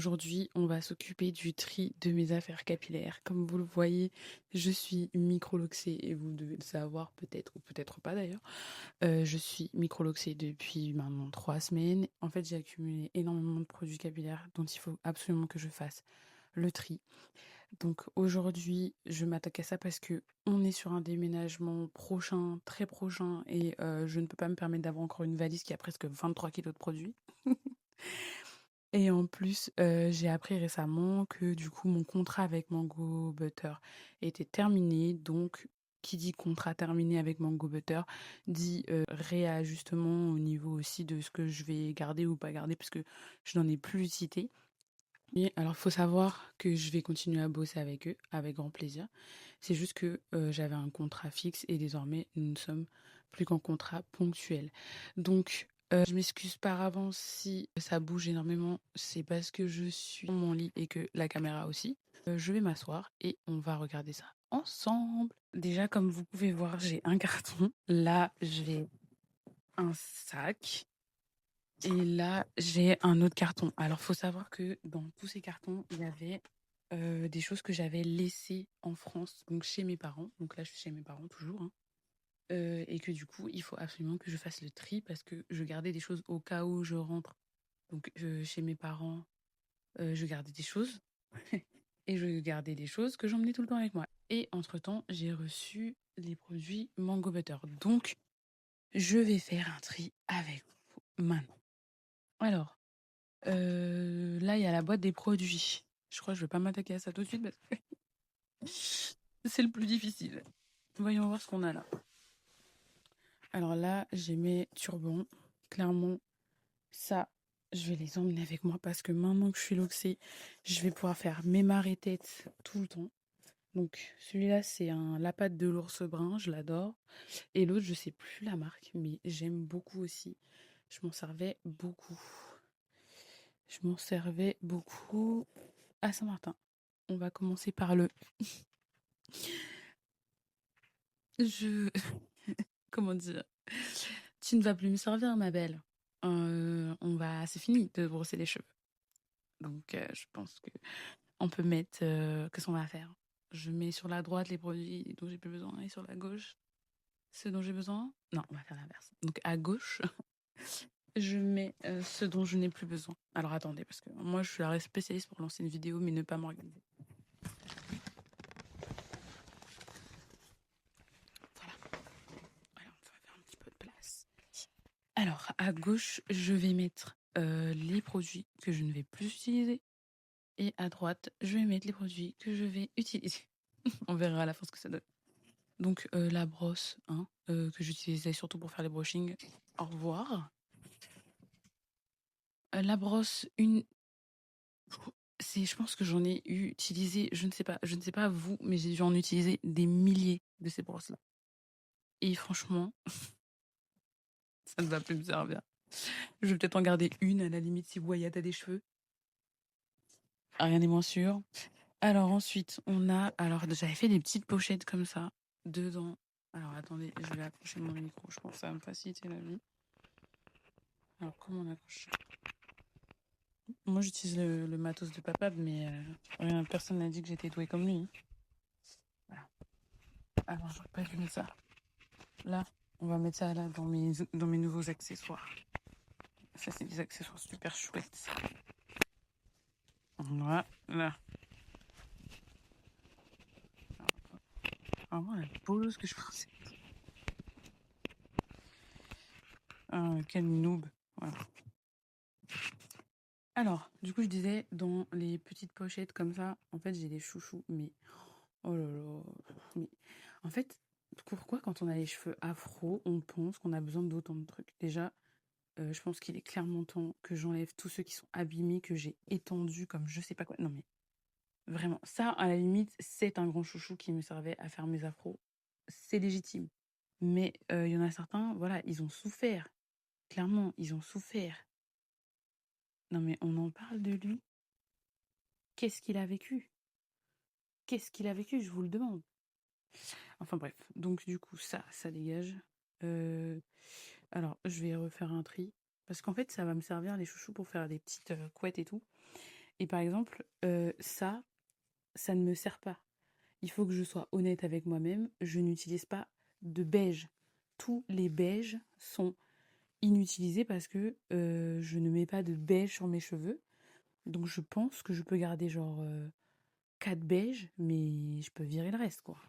aujourd'hui, on va s'occuper du tri de mes affaires capillaires. Comme vous le voyez, je suis microloxée et vous devez le savoir peut-être ou peut-être pas d'ailleurs. Je suis microloxée depuis maintenant 3 semaines. En fait, j'ai accumulé énormément de produits capillaires dont il faut absolument que je fasse le tri. Donc aujourd'hui, je m'attaque à ça parce que on est sur un déménagement prochain, très prochain, et je ne peux pas me permettre d'avoir encore une valise qui a presque 23 kilos de produits. Et en plus, j'ai appris récemment que du coup mon contrat avec Mango Butter était terminé. Donc qui dit contrat terminé avec Mango Butter dit, réajustement au niveau aussi de ce que je vais garder ou pas garder parce que je n'en ai plus l'utilité. Et alors faut savoir que je vais continuer à bosser avec eux, avec grand plaisir. C'est juste que, j'avais un contrat fixe et désormais nous ne sommes plus qu'en contrat ponctuel. Donc, je m'excuse par avance si ça bouge énormément, c'est parce que je suis dans mon lit et que la caméra aussi. Je vais m'asseoir et on va regarder ça ensemble. Déjà, comme vous pouvez voir, j'ai un carton. Là, j'ai un sac et là, j'ai un autre carton. Alors, faut savoir que dans tous ces cartons, il y avait des choses que j'avais laissées en France, donc chez mes parents. Donc là, je suis chez mes parents toujours, hein. Et que du coup, il faut absolument que je fasse le tri parce que je gardais des choses au cas où je rentre. Donc, chez mes parents, je gardais des choses et je gardais des choses que j'emmenais tout le temps avec moi. Et entre-temps, j'ai reçu les produits Mango Butter. Donc, je vais faire un tri avec vous maintenant. Alors, là, il y a la boîte des produits. Je crois que je vais pas m'attaquer à ça tout de suite parce que c'est le plus difficile. Voyons voir ce qu'on a là. Alors là, j'ai mes turbans. Clairement, ça, je vais les emmener avec moi parce que maintenant que je suis loxée, je vais pouvoir faire mes marées-têtes tout le temps. Donc celui-là, c'est un la pâte de l'ours brun, je l'adore. Et l'autre, je sais plus la marque, mais j'aime beaucoup aussi. Je m'en servais beaucoup. Je m'en servais beaucoup à Saint-Martin. On va commencer par le... Je... Comment dire? Tu ne vas plus me servir, ma belle. C'est fini de brosser les cheveux. Donc, je pense que on peut mettre... Qu'est-ce qu'on va faire? Je mets sur la droite les produits dont j'ai plus besoin et sur la gauche ceux dont j'ai besoin. Non, on va faire l'inverse. Donc, à gauche, je mets ceux dont je n'ai plus besoin. Alors, attendez, parce que moi, je suis la spécialiste pour lancer une vidéo, mais ne pas m'organiser. Voilà. Voilà, on va faire un petit peu de place. Alors, à gauche, je vais mettre les produits que je ne vais plus utiliser. Et à droite, je vais mettre les produits que je vais utiliser. On verra à la fin ce que ça donne. Donc, la brosse, hein, que j'utilisais surtout pour faire les brushings. Au revoir. La brosse, je pense que j'en ai utilisé, je ne sais pas vous, mais j'ai dû en utiliser des milliers de ces brosses-là. Et franchement, ça ne va plus me servir. Je vais peut-être en garder une à la limite si vous voyez à des cheveux. Rien n'est moins sûr. Alors ensuite, alors j'avais fait des petites pochettes comme ça, dedans. Alors attendez, je vais accrocher mon micro, je pense que ça va me faciliter la vie. Alors comment on accroche ça? Moi j'utilise le matos de papa, mais personne n'a dit que j'étais douée comme lui. Voilà. Alors j'aurais pas dû mettre ça. Là, on va mettre ça là dans mes nouveaux accessoires. Ça c'est des accessoires super chouettes. Voilà. Vraiment la pose que je pensais. Ah, quel noob. Voilà. Alors, du coup, je disais, dans les petites pochettes comme ça, en fait, j'ai des chouchous, mais oh là là, mais en fait, pourquoi quand on a les cheveux afro, on pense qu'on a besoin d'autant de trucs? Déjà, je pense qu'il est clairement temps que j'enlève tous ceux qui sont abîmés, que j'ai étendus comme je sais pas quoi. Non mais vraiment, ça, à la limite, c'est un grand chouchou qui me servait à faire mes afros. C'est légitime. Mais il y en a certains, voilà, ils ont souffert. Clairement, ils ont souffert. Non mais on en parle de lui. Qu'est-ce qu'il a vécu? Qu'est-ce qu'il a vécu? Je vous le demande. Enfin bref, donc du coup, ça dégage. Euh, alors, je vais refaire un tri. Parce qu'en fait, ça va me servir, les chouchous, pour faire des petites couettes et tout. Et par exemple, ça ne me sert pas. Il faut que je sois honnête avec moi-même. Je n'utilise pas de beige. Tous les beiges sont inutilisés parce que je ne mets pas de beige sur mes cheveux. Donc je pense que je peux garder genre 4 beiges, mais je peux virer le reste, quoi.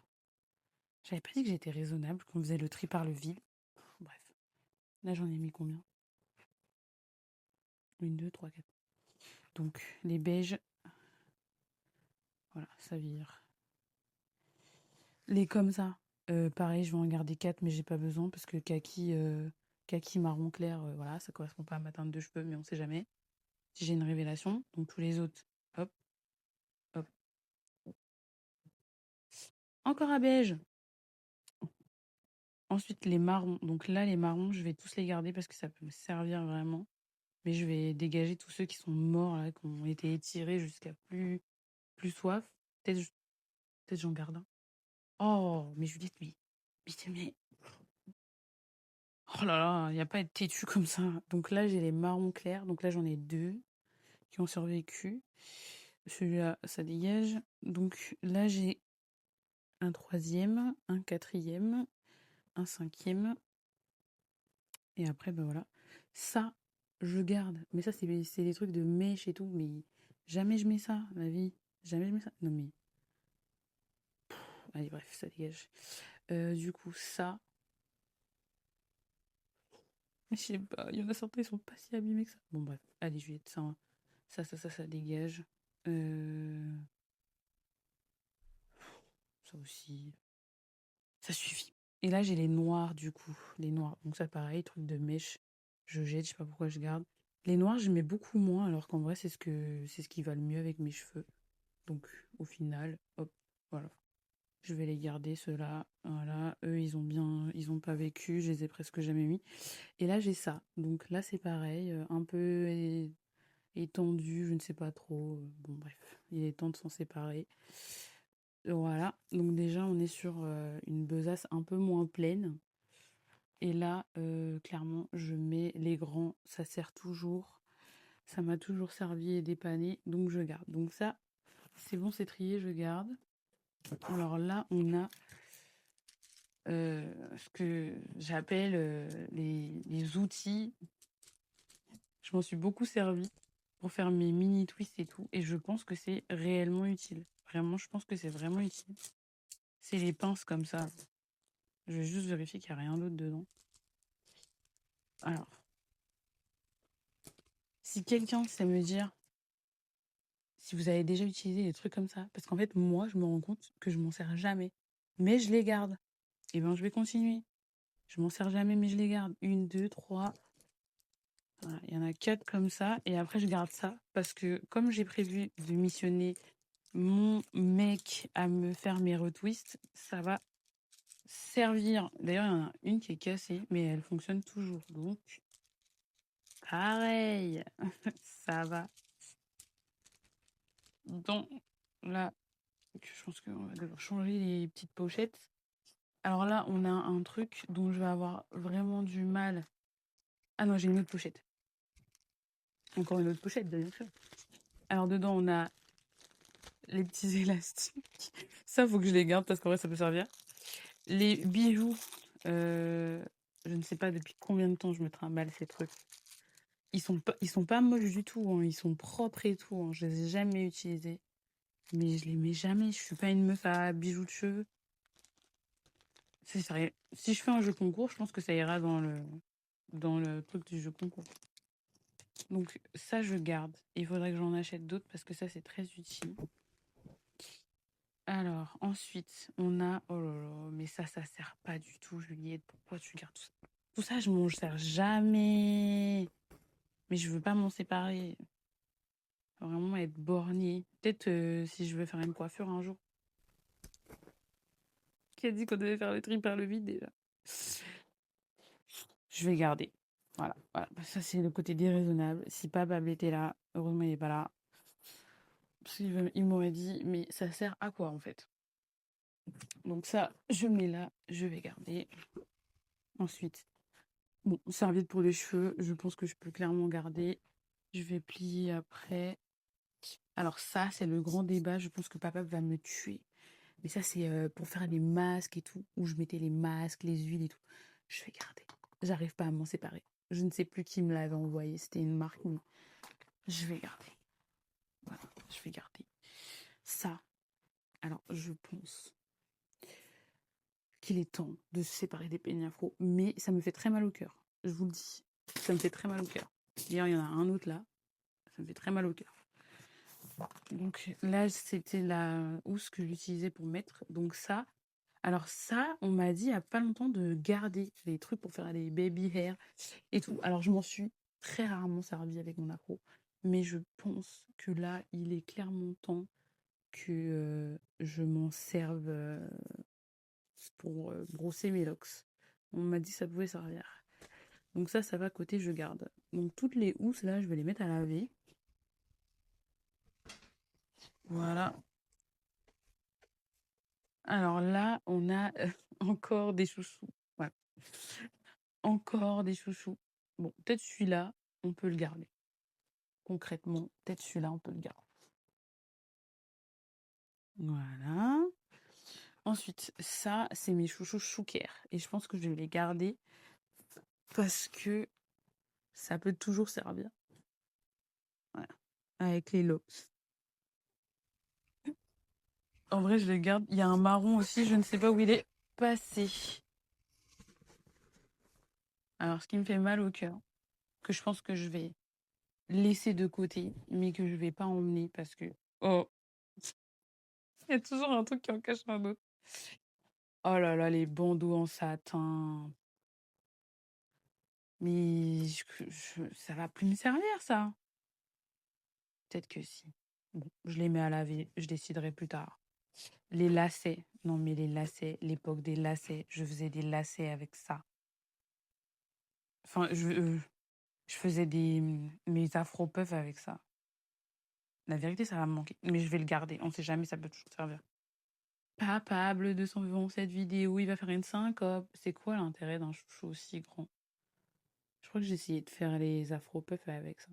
J'avais pas dit que j'étais raisonnable, qu'on faisait le tri par le vide. Bref. Là, j'en ai mis combien? Une, deux, trois, quatre. Donc, les beiges, voilà, ça vire. Les comme ça, pareil, je vais en garder 4, mais j'ai pas besoin parce que kaki marron clair, voilà, ça correspond pas à ma teinte de cheveux, mais on sait jamais. Si j'ai une révélation, donc tous les autres, hop, hop. Encore à beige. Ensuite, les marrons. Donc là, les marrons, je vais tous les garder parce que ça peut me servir vraiment. Mais je vais dégager tous ceux qui sont morts, là, qui ont été étirés jusqu'à plus soif. Peut-être peut-être j'en garde un. Oh, mais Juliette, mais, oh là là, il n'y a pas à être têtu comme ça. Donc là, j'ai les marrons clairs. Donc là, j'en ai 2 qui ont survécu. Celui-là, ça dégage. Donc là, j'ai un 3e, un 4e, un 5e. Et après, ben voilà. Ça, je garde. Mais ça, c'est des trucs de mèche et tout. Mais jamais je mets ça, ma vie. Jamais je mets ça. Non, mais. Allez, bref, ça dégage. Du coup, ça. Je sais pas, il y en a certains, ils sont pas si abîmés que ça. Bon, bref. Allez, Juliette, ça, hein. Ça dégage. Ça aussi. Ça suffit. Et là, j'ai les noirs, du coup. Les noirs. Donc ça, pareil, truc de mèche. Je jette, je sais pas pourquoi je garde. Les noirs, je mets beaucoup moins, alors qu'en vrai, c'est ce qui va le mieux avec mes cheveux. Donc, au final, hop, voilà. Je vais les garder, ceux-là. Voilà. Eux, ils ont pas vécu. Je les ai presque jamais mis. Et là, j'ai ça. Donc là, c'est pareil. Un peu étendu, je ne sais pas trop. Bon, bref. Il est temps de s'en séparer. Voilà. Donc déjà, on est sur une besace un peu moins pleine. Et là, clairement, je mets les grands. Ça sert toujours. Ça m'a toujours servi et dépanné. Donc, je garde. Donc ça, c'est bon, c'est trié, je garde. Alors là, on a ce que j'appelle les outils. Je m'en suis beaucoup servi pour faire mes mini twists et tout. Et je pense que c'est réellement utile. Vraiment, je pense que c'est vraiment utile. C'est les pinces comme ça. Je vais juste vérifier qu'il n'y a rien d'autre dedans. Alors, si quelqu'un sait me dire si vous avez déjà utilisé des trucs comme ça, parce qu'en fait, moi, je me rends compte que je m'en sers jamais. Mais je les garde. Et bien, je vais continuer. Je m'en sers jamais, mais je les garde. Une, deux, trois. Voilà, il y en a 4 comme ça. Et après, je garde ça. Parce que comme j'ai prévu de missionner mon mec à me faire mes retwists, ça va servir. D'ailleurs, il y en a une qui est cassée, mais elle fonctionne toujours. Donc, pareil, ça va. Donc, là, je pense qu'on va devoir changer les petites pochettes. Alors là, on a un truc dont je vais avoir vraiment du mal. Ah non, j'ai une autre pochette. Encore une autre pochette, bien sûr. Alors dedans, on a les petits élastiques. Ça, faut que je les garde parce qu'en vrai, ça peut servir. Les bijoux, je ne sais pas depuis combien de temps je me trimballe ces trucs. Ils sont pas moches du tout, hein. Ils sont propres et tout, hein. Je les ai jamais utilisés. Mais je les mets jamais. Je suis pas une meuf à bijoux de cheveux. Si je fais un jeu concours, je pense que ça ira dans le truc du jeu concours. Donc ça, je garde. Il faudrait que j'en achète d'autres parce que ça, c'est très utile. Alors, ensuite, on a... Oh là là, mais ça sert pas du tout, Juliette. Pourquoi tu gardes tout ça? Tout ça, je m'en sers jamais. Mais je veux pas m'en séparer. Faut vraiment être bornée. Peut-être si je veux faire une coiffure un jour. Qui a dit qu'on devait faire le tri par le vide déjà? Je vais garder. Voilà, voilà. Ça, c'est le côté déraisonnable. Si Papa était là, heureusement, il n'est pas là. Parce qu'il m'aurait dit, mais ça sert à quoi en fait? Donc ça, je mets là, je vais garder. Ensuite, bon, serviette pour les cheveux, je pense que je peux clairement garder. Je vais plier après. Alors ça, c'est le grand débat. Je pense que papa va me tuer. Mais ça, c'est pour faire les masques et tout, où je mettais les masques, les huiles et tout. Je vais garder. J'arrive pas à m'en séparer. Je ne sais plus qui me l'avait envoyé. C'était une marque, mais je vais garder. Voilà, je vais garder. Ça, alors je pense qu'il est temps de se séparer des peignes afro, mais ça me fait très mal au cœur. Je vous le dis. Ça me fait très mal au cœur. D'ailleurs, il y en a un autre là. Ça me fait très mal au cœur. Donc là, c'était la housse que j'utilisais pour mettre. Donc ça, alors ça, on m'a dit il n'y a pas longtemps de garder les trucs pour faire les baby hair et tout. Alors je m'en suis très rarement servi avec mon afro, mais je pense que là, il est clairement temps que je m'en serve pour brosser mes locks. On m'a dit que ça pouvait servir. Donc ça va côté, je garde. Donc toutes les housses là, je vais les mettre à laver. Voilà. Alors là, on a encore des chouchous. Voilà. Encore des chouchous. Bon, peut-être celui-là, on peut le garder. Concrètement, peut-être celui-là, on peut le garder. Voilà. Ensuite, ça, c'est mes chouchous chouquer. Et je pense que je vais les garder parce que ça peut toujours servir. Voilà. Avec les locks. En vrai, je les garde. Il y a un marron aussi, je ne sais pas où il est passé. Alors, ce qui me fait mal au cœur, que je pense que je vais laisser de côté, mais que je vais pas emmener parce que... Oh, il y a toujours un truc qui en cache un autre. Oh là là, les bandeaux en satin. Mais ça va plus me servir, ça. Peut-être que si. Bon, je les mets à laver, je déciderai plus tard. Les lacets. Non, mais les lacets, l'époque des lacets. Je faisais des lacets avec ça. Enfin, je faisais mes afro-puffs avec ça. La vérité, ça va me manquer. Mais je vais le garder. On sait jamais, ça peut toujours servir. Papable de son cette vidéo, il va faire une syncope. C'est quoi l'intérêt d'un chouchou aussi grand? Je crois que j'ai essayé de faire les afro-puffs avec ça.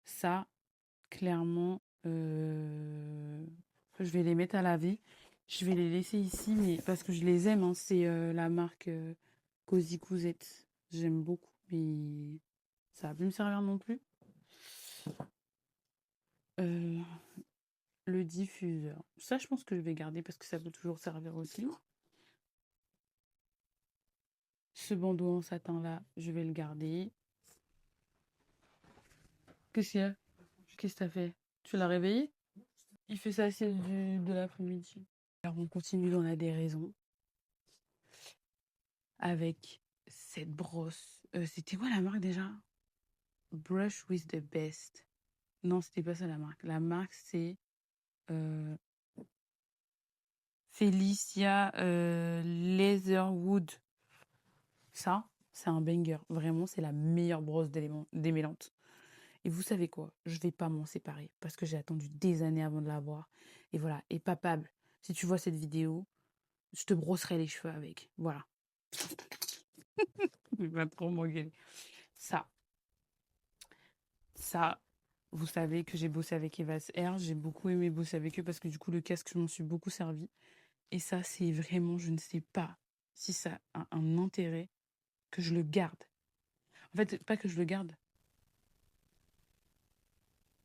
Ça, clairement, je vais les mettre à laver. Je vais les laisser ici, mais parce que je les aime, hein. C'est la marque Cozy Cousette. J'aime beaucoup, mais ça va plus me servir non plus. Euh, le diffuseur. Ça, je pense que je vais garder parce que ça peut toujours servir aussi. Ce bandeau en satin là, je vais le garder. Qu'est-ce qu'il y a? Qu'est-ce que t'as fait? Tu l'as réveillé? Il fait ça de l'après-midi. Alors on continue dans la déraison avec cette brosse. C'était quoi la marque déjà? Brush with the best. Non, c'était pas ça la marque. La marque c'est euh, Felicia Leatherwood. Ça, c'est un banger. Vraiment, c'est la meilleure brosse démêlante. Et vous savez quoi? Je vais pas m'en séparer parce que j'ai attendu des années avant de l'avoir. Et voilà. Et papable, si tu vois cette vidéo, je te brosserai les cheveux avec. Voilà. Il va trop m'engueuler. Ça, ça, vous savez que j'ai bossé avec Evas Air. J'ai beaucoup aimé bosser avec eux parce que du coup, le casque, je m'en suis beaucoup servi. Et ça, c'est vraiment, je ne sais pas si ça a un intérêt que je le garde. En fait, pas que je le garde.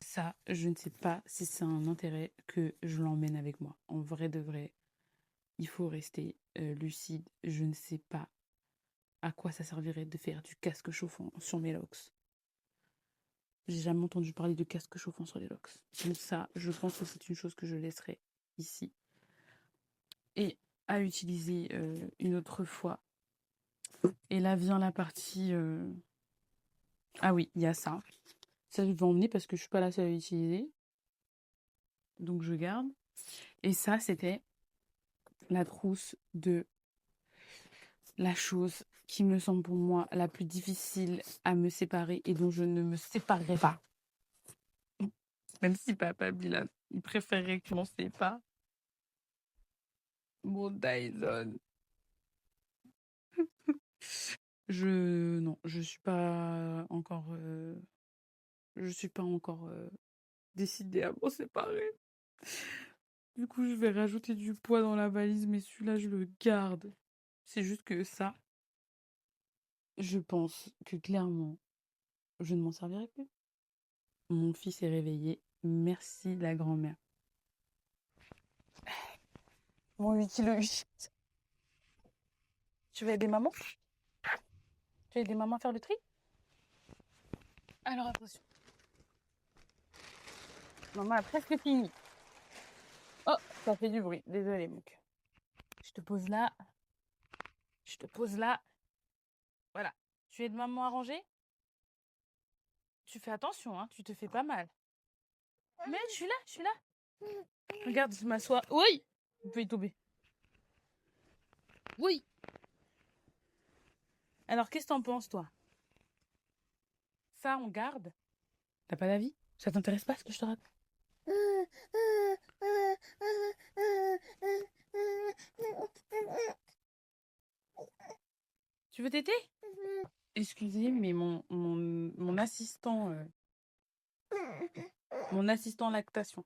Ça, je ne sais pas si c'est un intérêt que je l'emmène avec moi. En vrai de vrai, il faut rester lucide. Je ne sais pas à quoi ça servirait de faire du casque chauffant sur mes locks. J'ai jamais entendu parler de casque chauffant sur les locks. Donc ça, je pense que c'est une chose que je laisserai ici. Et à utiliser une autre fois. Et là vient la partie... Ah oui, il y a ça. Ça, je vais emmener parce que je suis pas la seule à l'utiliser. Donc je garde. Et ça, c'était la trousse de la chose qui me semble pour moi la plus difficile à me séparer et dont je ne me séparerai pas. Même si papa Bilal, il préférait que je m'en sépare. Mon Dyson. Non, je suis pas encore Je suis pas encore décidée à m'en séparer. Du coup, je vais rajouter du poids dans la valise, mais celui-là, je le garde. C'est juste que ça, je pense que clairement, je ne m'en servirai plus. Mon fils est réveillé. Merci la grand-mère. Mon 8 kg. Tu vas aider maman? Tu vas aider maman à faire le tri? Alors attention. Maman a presque fini. Oh, ça fait du bruit. Désolée, mon cœur. Je te pose là. Je te pose là. Voilà. Tu aides maman à ranger? Tu fais attention, hein, tu te fais pas mal. Mais je suis là, je suis là. Regarde, je m'assois. Oui! Vous pouvez y tomber. Oui! Alors, qu'est-ce que t'en penses, toi? Ça, on garde? T'as pas d'avis? Ça t'intéresse pas ce que je te raconte? Tu veux téter? Excusez, mais mon assistant, mon assistant lactation.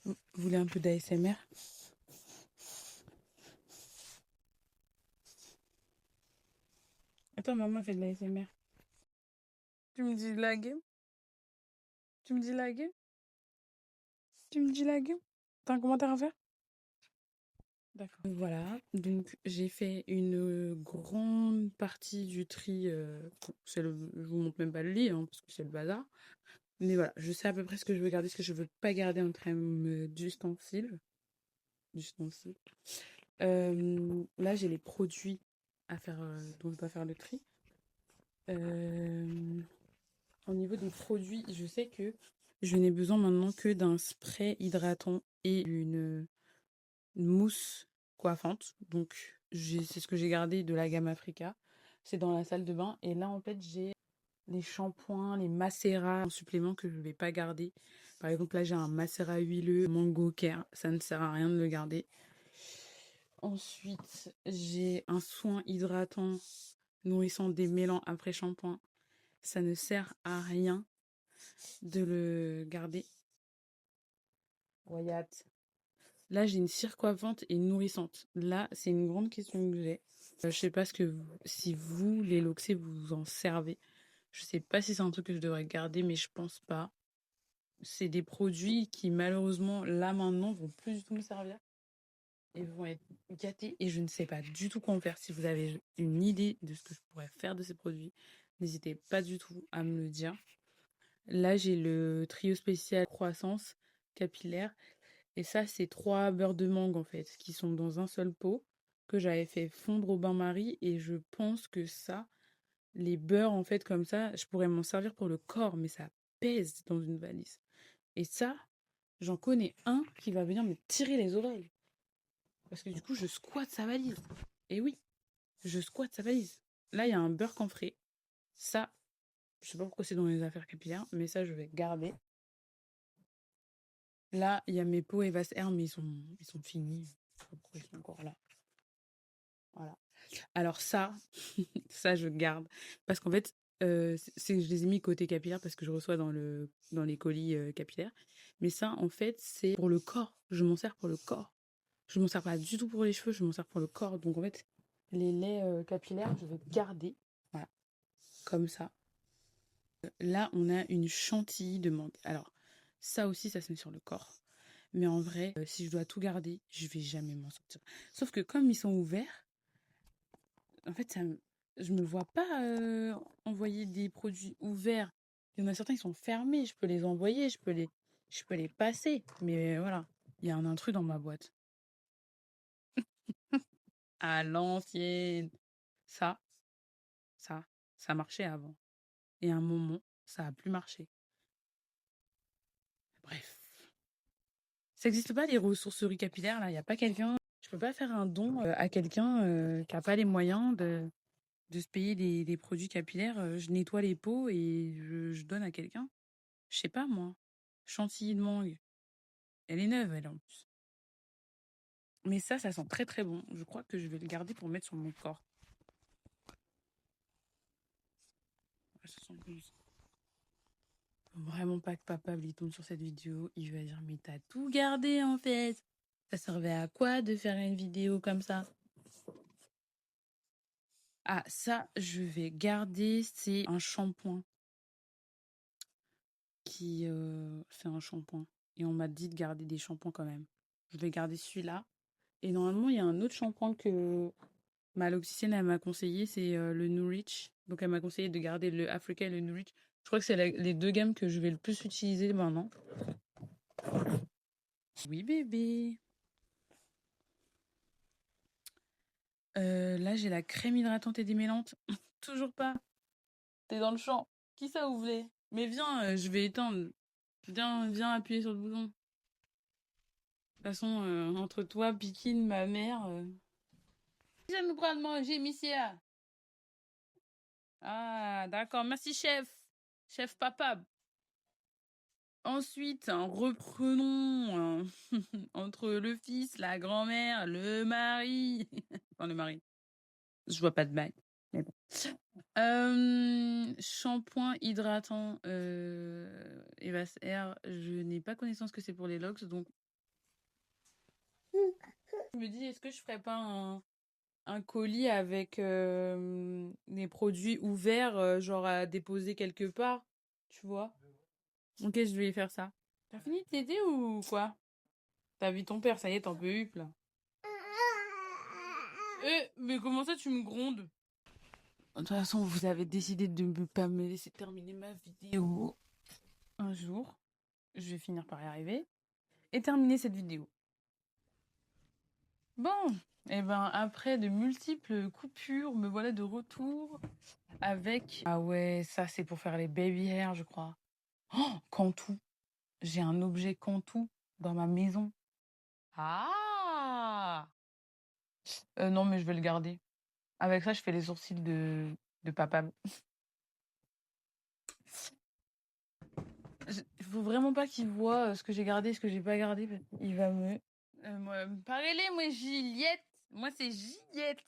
Vous voulez un peu d'ASMR? Attends, maman fait de l'ASMR. Tu me dis la game? Tu me dis la game? Tu me dis la game? T'as un commentaire à faire? D'accord. Voilà, donc j'ai fait une grande partie du tri. Je vous montre même pas le lit, hein, parce que c'est le bazar. Mais voilà, je sais à peu près ce que je veux garder, ce que je veux pas garder en termes d'ustensiles. D'ustensiles. Là, j'ai les produits à faire, dont je dois faire le tri. Au niveau des produits, je sais que je n'ai besoin maintenant que d'un spray hydratant et une mousse coiffante. Donc, c'est ce que j'ai gardé de la gamme Africa. C'est dans la salle de bain. Et là, en fait, j'ai les shampoings, les macérats en supplément que je ne vais pas garder. Par exemple, là, j'ai un macérat huileux Mango Care. Ça ne sert à rien de le garder. Ensuite, j'ai un soin hydratant nourrissant démêlant après shampoing. Ça ne sert à rien de le garder. Wyatt. Là, j'ai une cire coiffante et nourrissante. Là, c'est une grande question que j'ai. Je sais pas si vous, les Loxé, vous en servez. Je sais pas si c'est un truc que je devrais garder, mais je pense pas. C'est des produits qui, malheureusement, là maintenant, vont plus du tout me servir et vont être gâtés. Et je ne sais pas du tout quoi en faire. Si vous avez une idée de ce que je pourrais faire de ces produits, n'hésitez pas du tout à me le dire. Là, j'ai le trio spécial croissance capillaire. Et ça, c'est 3 beurres de mangue, en fait, qui sont dans un seul pot, que j'avais fait fondre au bain-marie. Et je pense que ça, les beurres, en fait, comme ça, je pourrais m'en servir pour le corps, mais ça pèse dans une valise. Et ça, j'en connais un qui va venir me tirer les oreilles. Parce que du coup, je squatte sa valise. Et oui, je squatte sa valise. Là, il y a un beurre camphré. Ça, je sais pas pourquoi c'est dans les affaires capillaires, mais ça, je vais garder. Là, il y a mes pots Eva Air, mais ils sont finis. Je sais pas pourquoi ils sont encore là. Voilà. Alors ça, ça, je garde. Parce qu'en fait, je les ai mis côté capillaire parce que je reçois dans les colis capillaires. Mais ça, en fait, c'est pour le corps. Je m'en sers pour le corps. Je m'en sers pas du tout pour les cheveux, je m'en sers pour le corps. Donc en fait, les laits capillaires, je vais garder. Voilà. Comme ça. Là, on a une chantilly de mangue. Alors, ça aussi, ça se met sur le corps. Mais en vrai, si je dois tout garder, je vais jamais m'en sortir. Sauf que comme ils sont ouverts, en fait, je me vois pas envoyer des produits ouverts. Il y en a certains qui sont fermés. Je peux les envoyer, je peux les passer. Mais voilà, il y a un intrus dans ma boîte. À l'ancienne. Ça, ça, ça marchait avant. Et à un moment, ça a plus marché. Bref. Ça n'existe pas les ressourceries capillaires là. Il y a pas quelqu'un. Je peux pas faire un don à quelqu'un qui a pas les moyens de se payer des produits capillaires. Je nettoie les pots et je donne à quelqu'un. Je sais pas moi. Chantilly de mangue. Elle est neuve elle en plus. Mais ça sent très très bon. Je crois que je vais le garder pour mettre sur mon corps. 71. Vraiment pas que papa il tombe sur cette vidéo, il va dire mais t'as tout gardé en fait. Ça servait à quoi de faire une vidéo comme ça? Ah ça je vais garder, c'est un shampoing c'est un shampoing et on m'a dit de garder des shampoings quand même. Je vais garder celui-là et normalement il y a un autre shampoing que ma logicienne elle m'a conseillé, c'est le Nourich. Donc elle m'a conseillé de garder le Africa et le Nourich. Je crois que c'est les deux gammes que je vais le plus utiliser maintenant. Oui, bébé. Là, j'ai la crème hydratante et démêlante. Toujours pas. T'es dans le champ. Qui ça vous voulez? Mais viens, je vais éteindre. Viens appuyer sur le bouton. De toute façon, entre toi, Pikine, ma mère. Qui ça nous prend de manger, Missia? Ah, d'accord. Merci, chef. Chef papa. Ensuite, reprenons entre le fils, la grand-mère, le mari. Enfin, le mari. Je vois pas de bague. Mais bon. Shampoing hydratant Evas Air. Je n'ai pas connaissance que c'est pour les locks, donc je me dis, est-ce que je ferais pas un colis avec des produits ouverts, genre à déposer quelque part, tu vois? Ok, je vais faire ça. T'as fini de t'aider ou quoi? T'as vu ton père, ça y est, t'en peux plus, là. Mais comment ça, tu me grondes? De toute façon, vous avez décidé de ne pas me laisser terminer ma vidéo. Un jour, je vais finir par y arriver et terminer cette vidéo. Bon, et ben après de multiples coupures, me voilà de retour avec... Ah ouais, ça c'est pour faire les baby hair, je crois. Oh, Cantou. J'ai un objet Cantou dans ma maison. Ah! Non, mais je vais le garder. Avec ça, je fais les sourcils de papa. Il faut vraiment pas qu'il voit ce que j'ai gardé, ce que j'ai pas gardé. Il va me... parlez-les, moi, Juliette. Moi, c'est Juliette.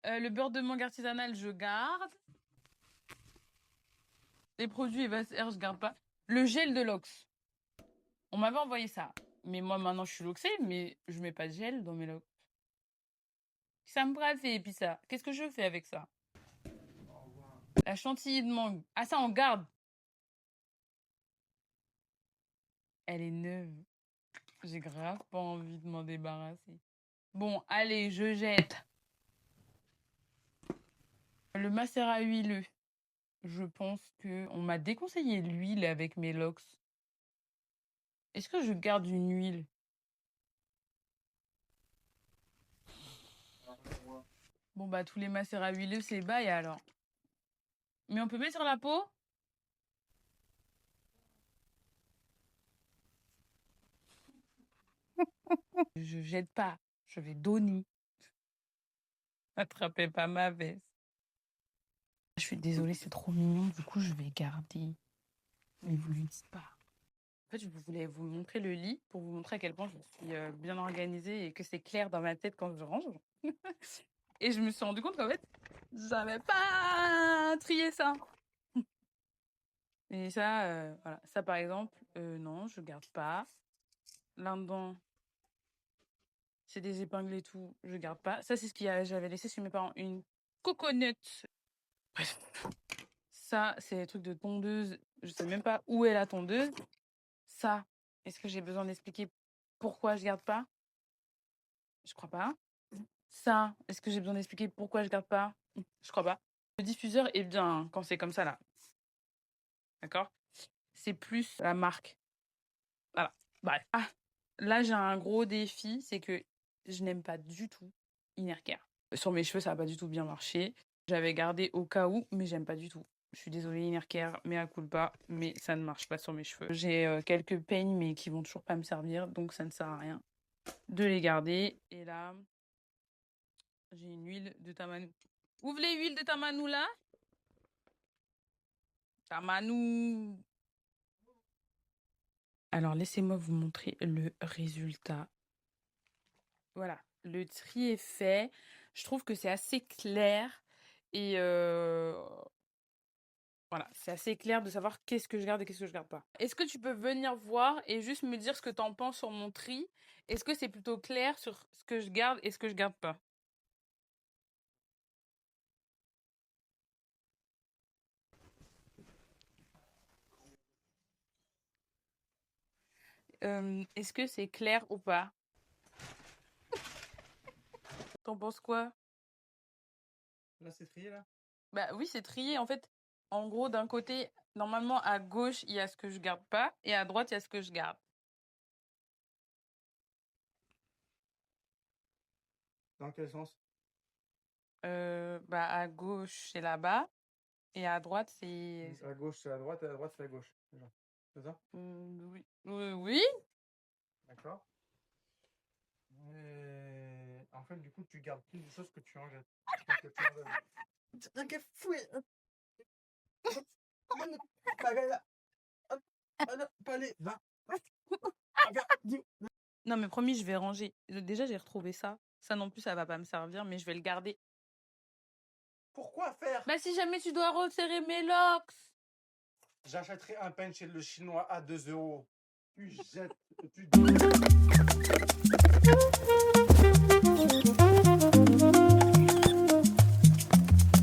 Le beurre de mangue artisanal, je garde. Les produits Evas Air, je garde pas. Le gel de Lox. On m'avait envoyé ça. Mais moi, maintenant, je suis loxée, mais je mets pas de gel dans mes locks. Ça me brave et puis ça. Qu'est-ce que je fais avec ça? La chantilly de mangue. Ah, ça, on garde. Elle est neuve. J'ai grave pas envie de m'en débarrasser. Bon, allez, je jette. Le macérat huileux. Je pense que on m'a déconseillé l'huile avec mes locks. Est-ce que je garde une huile? Bon, bah, tous les macérats huileux, c'est bail alors. Mais on peut mettre sur la peau? Je jette pas. Je vais donner. Attrapez pas ma veste. Je suis désolée, c'est trop mignon. Du coup, je vais garder. Mais vous lui dites pas. En fait, je voulais vous montrer le lit pour vous montrer à quel point je suis bien organisée et que c'est clair dans ma tête quand je range. Et je me suis rendu compte qu'en fait, j'avais pas trié ça. Et ça, voilà. Ça, par exemple, non, je garde pas. Là-dedans, c'est des épingles et tout, je garde pas. Ça, c'est ce que j'avais laissé chez mes parents. Une coconut. Bref. Ça, c'est des trucs de tondeuse. Je sais même pas où est la tondeuse. Ça, est-ce que j'ai besoin d'expliquer pourquoi je garde pas? Je crois pas. Ça, est-ce que j'ai besoin d'expliquer pourquoi je garde pas? Je crois pas. Le diffuseur est bien quand c'est comme ça là. D'accord? C'est plus la marque. Voilà. Bref. Ah, là j'ai un gros défi, c'est que je n'aime pas du tout Innercare. Sur mes cheveux, ça n'a pas du tout bien marché. J'avais gardé au cas où, mais j'aime pas du tout. Je suis désolée, Innercare, mea culpa, mais ça ne marche pas sur mes cheveux. J'ai quelques peignes, mais qui vont toujours pas me servir, donc ça ne sert à rien de les garder. Et là, j'ai une huile de tamanou. Ouvre les huiles de tamanou là. Tamanou. Alors, laissez-moi vous montrer le résultat. Voilà. le tri est fait. Je trouve que c'est assez clair et voilà, c'est assez clair de savoir qu'est-ce que je garde et qu'est-ce que je garde pas. Est-ce que tu peux venir voir et juste me dire ce que tu en penses sur mon tri? Est-ce que c'est plutôt clair sur ce que je garde et ce que je garde pas? Est-ce que c'est clair ou pas? T'en penses quoi? Là, c'est trié, là? Bah oui, c'est trié. En fait, en gros, d'un côté, normalement, à gauche, il y a ce que je garde pas et à droite, il y a ce que je garde. Dans quel sens? Bah à gauche, c'est là-bas et à droite, c'est... À gauche, c'est à droite, et à droite, c'est à gauche. Déjà. C'est ça? Oui. Oui. D'accord. Et en fait, du coup, tu gardes plus des choses que tu enlèves. Que tu enlèves. Rien qu'à fouiller. Non, mais promis, je vais ranger. Déjà, j'ai retrouvé ça. Ça non plus, ça va pas me servir, mais je vais le garder. Pourquoi faire? Bah si jamais tu dois resserrer mes locks. J'achèterai un pain chez le chinois à 2 €. Tu jettes. Tu...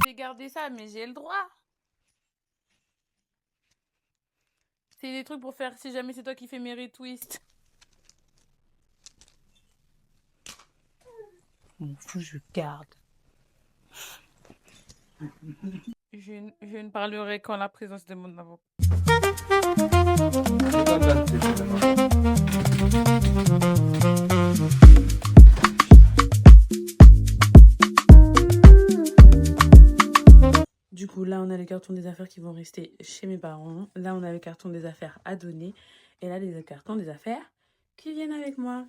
J'ai gardé ça, mais j'ai le droit. C'est des trucs pour faire si jamais c'est toi qui fais mes retweets. M'en fous, je garde. Je ne parlerai qu'en la présence de mon avocat. Du coup, là, on a les cartons des affaires qui vont rester chez mes parents. Là, on a les cartons des affaires à donner. Et là, les cartons des affaires qui viennent avec moi.